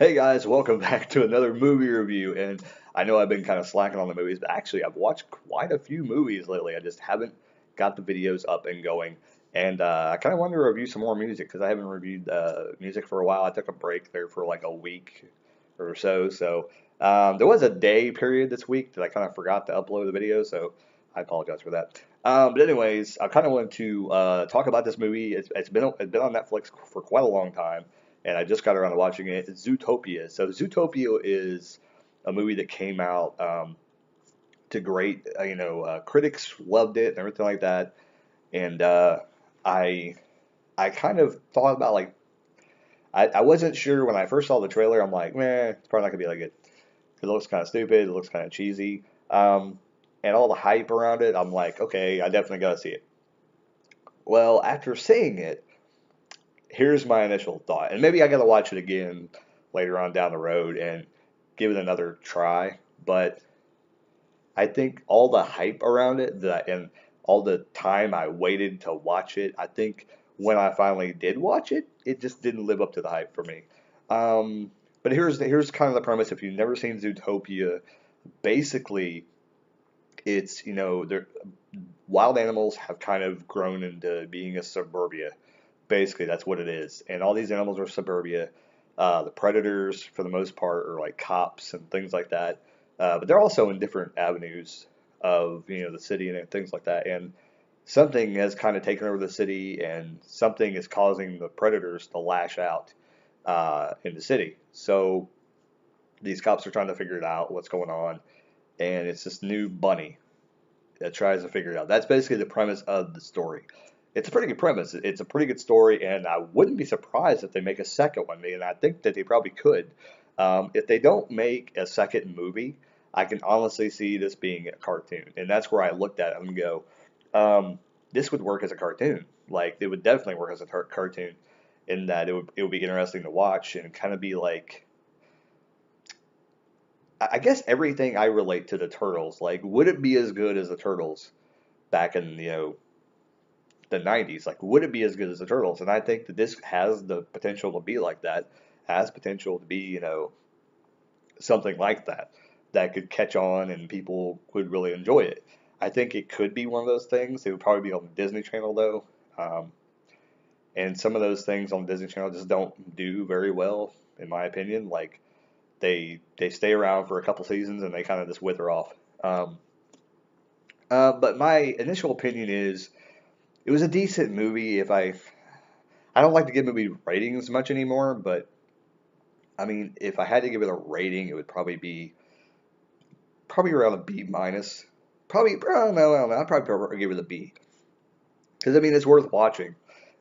Hey guys, welcome back to another movie review. And I know I've been kind of slacking on the movies, but actually I've watched quite a few movies lately. I just haven't got the videos up and going. And I kind of wanted to review some more music because I haven't reviewed music for a while. I took a break there for like a week or so. So there was a day period this week that I kind of forgot to upload the video, so I apologize for that. But anyways, I kind of wanted to talk about this movie. It's been on Netflix for quite a long time and I just got around to watching it. It's Zootopia. So Zootopia is a movie that came out to great, critics loved it and everything like that. And I I kind of thought about like I wasn't sure when I first saw the trailer. I'm like, man, it's probably not gonna be like it. It looks kind of stupid. It looks kind of cheesy. And all the hype around it, I'm like, okay, I definitely gotta see it. Well, after seeing it, here's my initial thought, and maybe I got to watch it again later on down the road and give it another try. But I think all the hype around it and all the time I waited to watch it, I think when I finally did watch it, it just didn't live up to the hype for me. Um, but here's kind of the premise. If you've never seen Zootopia, basically it's wild animals have kind of grown into being a suburbia. Basically, that's what it is. And all these animals are suburbia. The predators, for the most part, are like cops and things like that. But they're also in different avenues of the city and things like that. And something has kind of taken over the city, and something is causing the predators to lash out in the city. So these cops are trying to figure it out, what's going on, and it's this new bunny that tries to figure it out. That's basically the premise of the story. It's a pretty good premise. It's a pretty good story, and I wouldn't be surprised if they make a second one. And I think that they probably could. If they don't make a second movie, I can honestly see this being a cartoon, and that's where I looked at it and go, this would work as a cartoon. Like it would definitely work as a cartoon, in that it would be interesting to watch and kind of be like I guess everything I relate to the turtles. Like, would it be as good as the turtles back in the 90s? Like, would it be as good as the turtles? And I think that this has the potential to be like that. Has potential to be something like that that could catch on and people would really enjoy it. I think it could be one of those things. It would probably be on the Disney Channel though, and some of those things on Disney Channel just don't do very well, in my opinion. Like they stay around for a couple seasons and they kind of just wither off. Um, but my initial opinion is it was a decent movie. If I don't like to give movie ratings much anymore, but I mean, if I had to give it a rating, it would probably around a B minus. Probably, I don't know. I'd probably give it a B because I mean it's worth watching,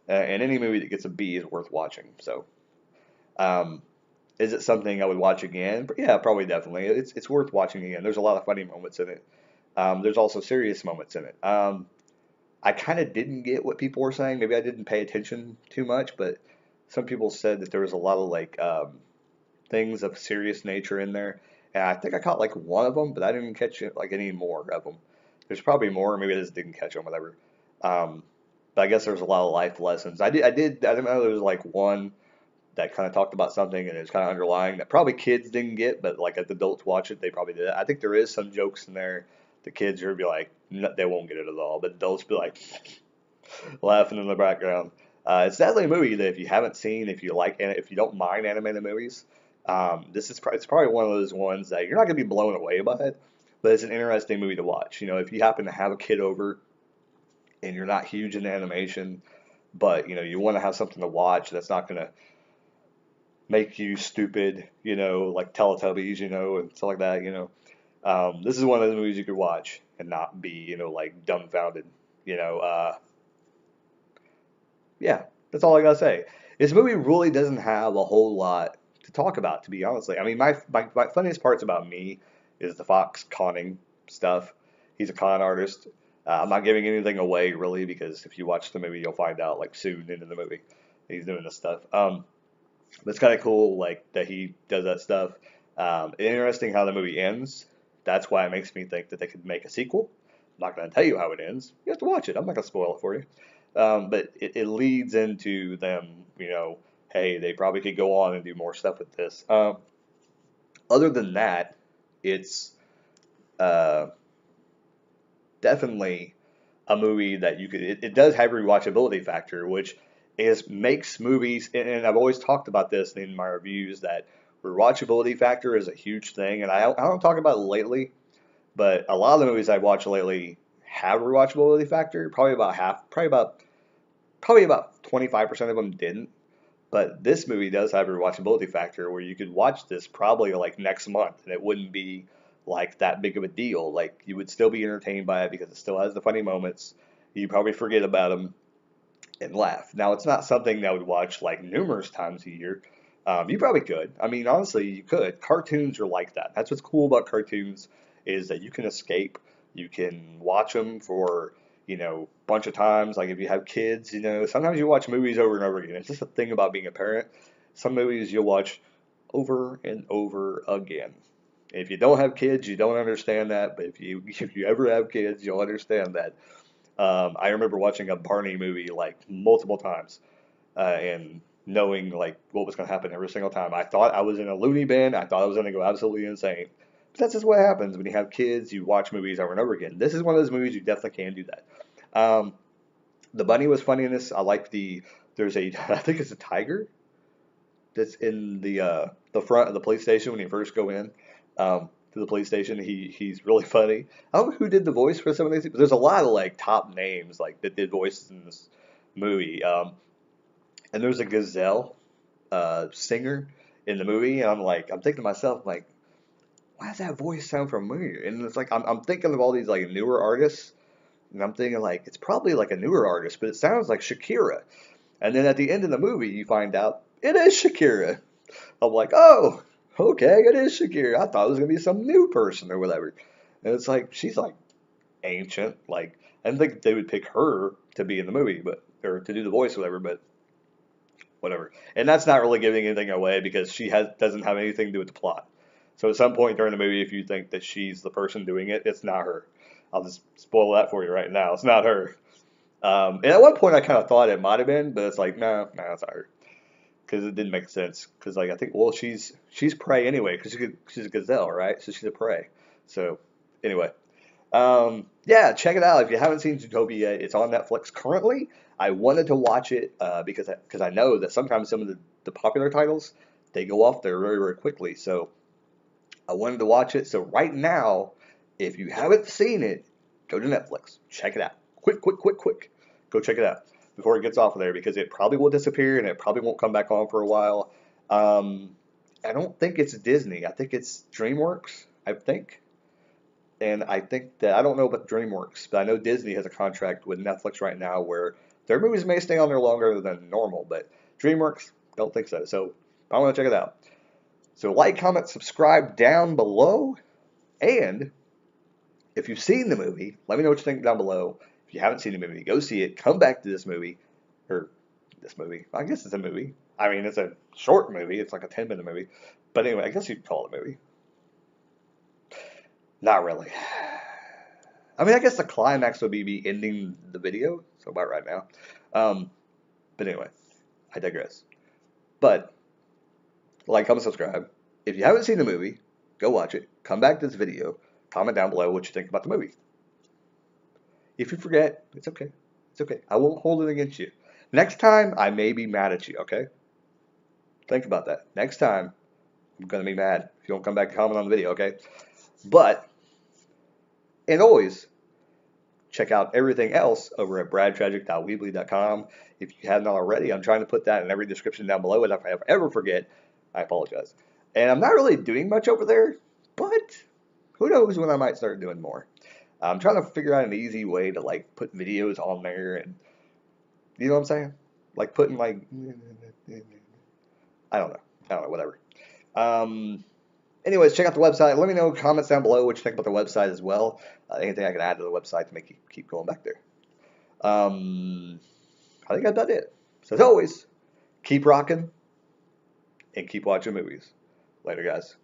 and any movie that gets a B is worth watching. So, um, is it something I would watch again? Yeah, probably definitely. It's worth watching again. There's a lot of funny moments in it. There's also serious moments in it. I kind of didn't get what people were saying. Maybe I didn't pay attention too much, but some people said that there was a lot of like things of serious nature in there, and I think I caught like one of them, but I didn't catch it, like any more of them. There's probably more. Maybe I just didn't catch them, whatever. Um, but I guess there's a lot of life lessons. I didn't know there was like one that kind of talked about something and it was kind of underlying that probably kids didn't get, but like as adults watch it, they probably did. I think there is some jokes in there. The kids are be like, no, they won't get it at all, but adults be like laughing in the background. It's definitely a movie that if you haven't seen, if you like, and if you don't mind animated movies, it's probably one of those ones that you're not going to be blown away by it, but it's an interesting movie to watch. If you happen to have a kid over and you're not huge into animation, but you want to have something to watch that's not going to make you stupid, like Teletubbies, and stuff like that. This is one of those movies you could watch and not be, like dumbfounded. You know, uh, yeah, that's all I gotta say. This movie really doesn't have a whole lot to talk about, to be honestly. I mean, my funniest parts about me is the Fox conning stuff. He's a con artist. I'm not giving anything away really because if you watch the movie, you'll find out like soon into the movie he's doing this stuff. But it's kind of cool, like that he does that stuff. Interesting how the movie ends. That's why it makes me think that they could make a sequel. I'm not going to tell you how it ends. You have to watch it. I'm not going to spoil it for you. But it leads into them, hey, they probably could go on and do more stuff with this. Other than that, it's uh, definitely a movie that you could. It does have a rewatchability factor, which is makes movies. And I've always talked about this in my reviews that rewatchability factor is a huge thing. And I don't talk about it lately, but a lot of the movies I've watched lately have a rewatchability factor. Probably about half. Probably about 25% of them didn't. But this movie does have a rewatchability factor where you could watch this probably like next month and it wouldn't be like that big of a deal. Like you would still be entertained by it because it still has the funny moments. You probably forget about them and laugh. Now it's not something that I would watch like numerous times a year. You probably could. I mean, honestly, you could. Cartoons are like that. That's what's cool about cartoons is that you can escape. You can watch them for a bunch of times. Like if you have kids, sometimes you watch movies over and over again. It's just a thing about being a parent. Some movies you'll watch over and over again. If you don't have kids, you don't understand that. But if you ever have kids, you'll understand that. I remember watching a Barney movie like multiple times, and knowing like what was going to happen every single time. I thought I was in a loony bin. I thought I was going to go absolutely insane. But that's just what happens when you have kids. You watch movies over and over again. This is one of those movies you definitely can do that. Um, the bunny was funny in this. I like There's a I think it's a tiger that's in the front of the police station when you first go in to the police station. He's really funny. I don't know who did the voice for some of these, but there's a lot of like top names like that did voices in this movie. And there's a gazelle singer in the movie, and I'm thinking to myself like, why does that voice sound familiar? And it's like I'm thinking of all these like newer artists, and I'm thinking like it's probably like a newer artist, but it sounds like Shakira. And then at the end of the movie, you find out it is Shakira. I'm like, oh, okay, it is Shakira. I thought it was gonna be some new person or whatever. And it's like she's like ancient. Like I didn't think they would pick her to be in the movie, but or to do the voice, or whatever. But whatever. And that's not really giving anything away because she doesn't have anything to do with the plot. So at some point during the movie, if you think that she's the person doing it, it's not her. I'll just spoil that for you right now. It's not her. And at one point, I kind of thought it might have been, but it's like, no, it's not her because it didn't make sense. Because like I think, well, she's prey anyway because she's a gazelle, right? So she's a prey. So anyway, yeah, check it out if you haven't seen Zootopia yet. It's on Netflix currently. I wanted to watch it because I know that sometimes some of the popular titles they go off there very very quickly. So I wanted to watch it. So right now, if you haven't seen it, go to Netflix, check it out. Quick, quick, quick, quick. Go check it out before it gets off of there because it probably will disappear and it probably won't come back on for a while. I don't think it's Disney. I think it's DreamWorks. I think. And I think that I don't know about DreamWorks, but I know Disney has a contract with Netflix right now where their movies may stay on there longer than normal, but DreamWorks don't think so. So I want to check it out. So like, comment, subscribe down below, and if you've seen the movie, let me know what you think down below. If you haven't seen the movie, go see it. Come back to this movie, or this movie. I guess it's a movie. I mean, it's a short movie. It's like a 10-minute movie. But anyway, I guess you'd call it a movie. Not really. I mean, I guess the climax would be ending the video, so about right now. But anyway, I digress. But like, comment, subscribe. If you haven't seen the movie, go watch it. Come back to this video. Comment down below what you think about the movie. If you forget, it's okay. It's okay. I won't hold it against you. Next time, I may be mad at you, okay? Think about that. Next time, I'm going to be mad if you don't come back and comment on the video, okay? But, and always, check out everything else over at bradtragic.weebly.com. If you haven't already, I'm trying to put that in every description down below, and if I ever forget, I apologize. And I'm not really doing much over there, but who knows when I might start doing more. I'm trying to figure out an easy way to like put videos on there, and you know what I'm saying? Like putting like, I don't know, whatever. Anyways, check out the website. Let me know comments down below what you think about the website as well. Anything I can add to the website to make you keep going back there. I think that's about it. So as always, keep rocking and keep watching movies. Later, guys.